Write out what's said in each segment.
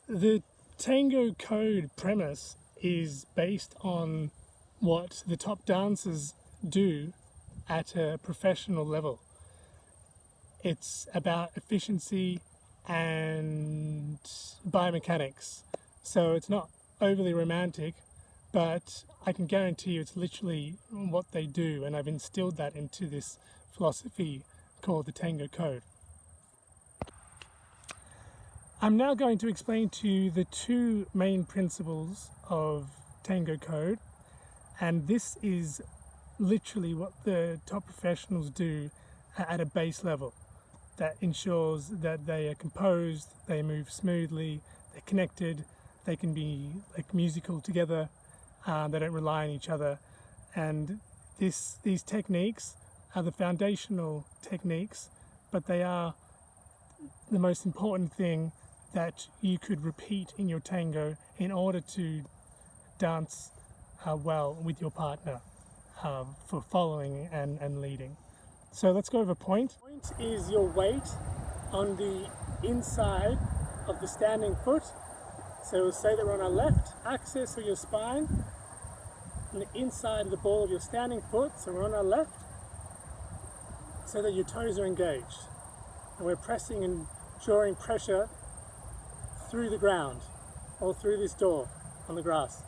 The Tango Code premise is based on what the top dancers do at a professional level. It's about efficiency and biomechanics. So it's not overly romantic, but I can guarantee you it's literally what they do, and I've instilled that into this philosophy called the Tango Code. I'm now going to explain to you the two main principles of Tango Code, and this is literally what the top professionals do at a base level. That ensures that they are composed, they move smoothly, they're connected, they can be like musical together, they don't rely on each other, and these techniques are the foundational techniques, but they are the most important thing that you could repeat in your tango in order to dance well with your partner for following and leading. So let's go over point. Point is your weight on the inside of the standing foot. So we'll say that we're on our left axis of your spine, on the inside of the ball of your standing foot, so we're on our left, so that your toes are engaged. And we're pressing and drawing pressure through the ground or through this door on the grass.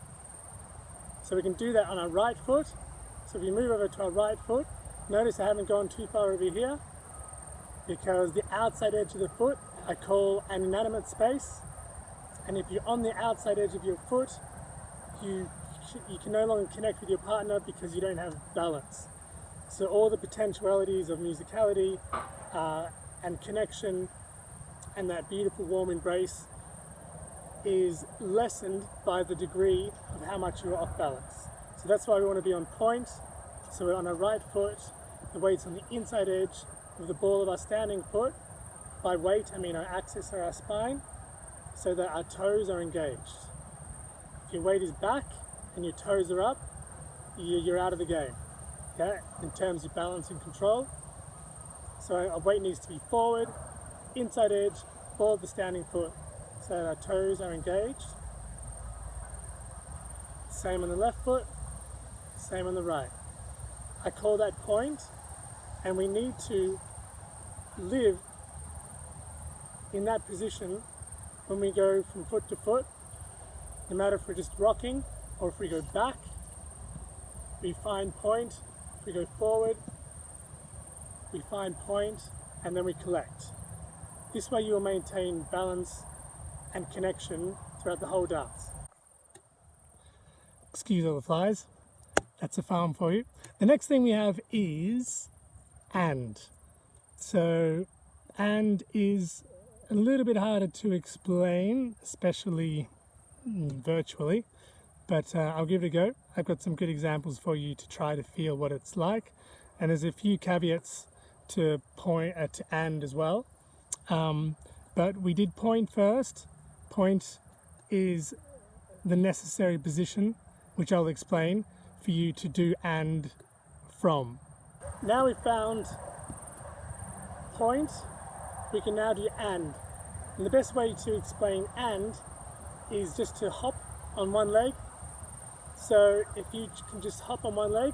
So we can do that on our right foot. So if you move over to our right foot, notice I haven't gone too far over here, because the outside edge of the foot I call an inanimate space, and if you're on the outside edge of your foot, you can no longer connect with your partner because you don't have balance. So all the potentialities of musicality and connection and that beautiful warm embrace is lessened by the degree of how much you're off balance. So that's why we want to be on point. So we're on our right foot, the weight's on the inside edge of the ball of our standing foot. By weight, I mean our axis or our spine, so that our toes are engaged. If your weight is back and your toes are up, you're out of the game, okay, in terms of balance and control. So our weight needs to be forward, inside edge, ball of the standing foot, so that our toes are engaged. Same on the left foot, same on the right. I call that point, and we need to live in that position when we go from foot to foot, no matter if we're just rocking or if we go back. We find point. If we go forward, we find point, and then we collect. This way you will maintain balance and connection throughout the whole dance. Excuse all the flies. That's a farm for you. The next thing we have is and. So and is a little bit harder to explain, especially virtually, but I'll give it a go. I've got some good examples for you to try to feel what it's like, and there's a few caveats to point to and as well. But we did point first. Point is the necessary position, which I'll explain, for you to do and from. Now we've found point, we can now do and. And the best way to explain and is just to hop on one leg. So if you can just hop on one leg,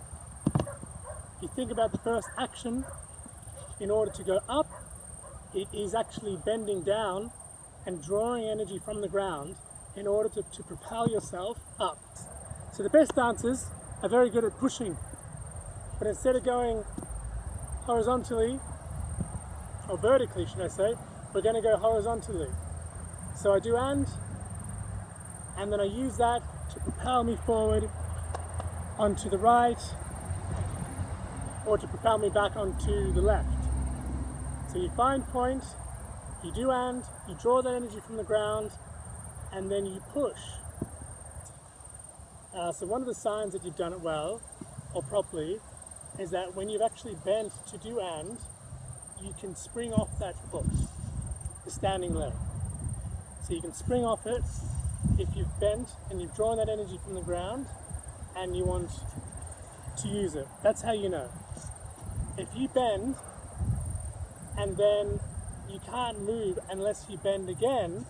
if you think about the first action, in order to go up, it is actually bending down and drawing energy from the ground in order to propel yourself up. So the best dancers are very good at pushing, but instead of going horizontally, or vertically should I say, we're going to go horizontally. So I do and then I use that to propel me forward onto the right, or to propel me back onto the left. So you find point, you do and, you draw that energy from the ground, and then you push. So one of the signs that you've done it well, or properly, is that when you've actually bent to do and, you can spring off that foot, the standing leg. So you can spring off it if you've bent and you've drawn that energy from the ground and you want to use it. That's how you know. If you bend and then you can't move unless you bend again,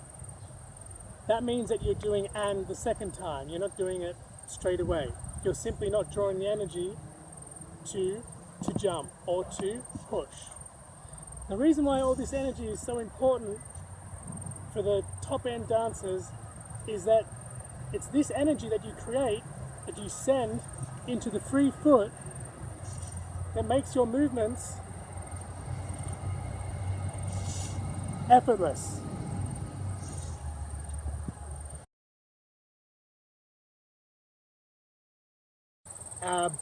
that means that you're doing and the second time. You're not doing it straight away. You're simply not drawing the energy to jump or to push. The reason why all this energy is so important for the top end dancers is that it's this energy that you create, that you send into the free foot, that makes your movements effortless.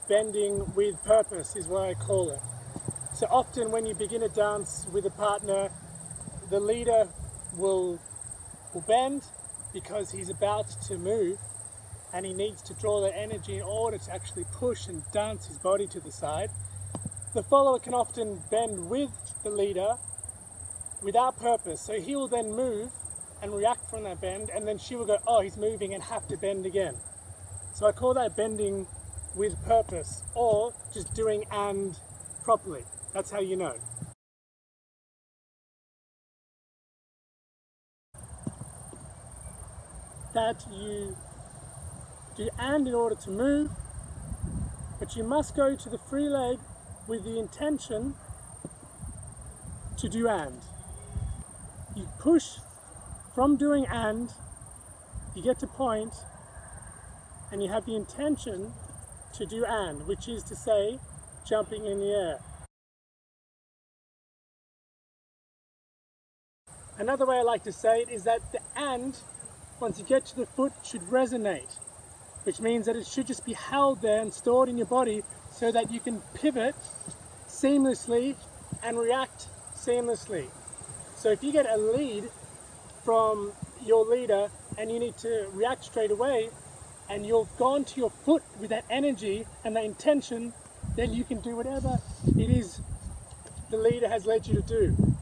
Bending with purpose is what I call it. So often when you begin a dance with a partner, the leader will bend because he's about to move and he needs to draw that energy in order to actually push and dance his body to the side. The follower can often bend with the leader without purpose, so he will then move and react from that bend, and then she will go, oh, he's moving, and have to bend again. So I call that bending with purpose, or just doing and properly. That's how you know. That you do and in order to move, but you must go to the free leg with the intention to do and. You push from doing and, you get to point, and you have the intention to do and, which is to say, jumping in the air. Another way I like to say it is that the and, once you get to the foot, should resonate, which means that it should just be held there and stored in your body so that you can pivot seamlessly and react seamlessly. So if you get a lead from your leader and you need to react straight away, and you've gone to your foot with that energy and that intention, then you can do whatever it is the leader has led you to do.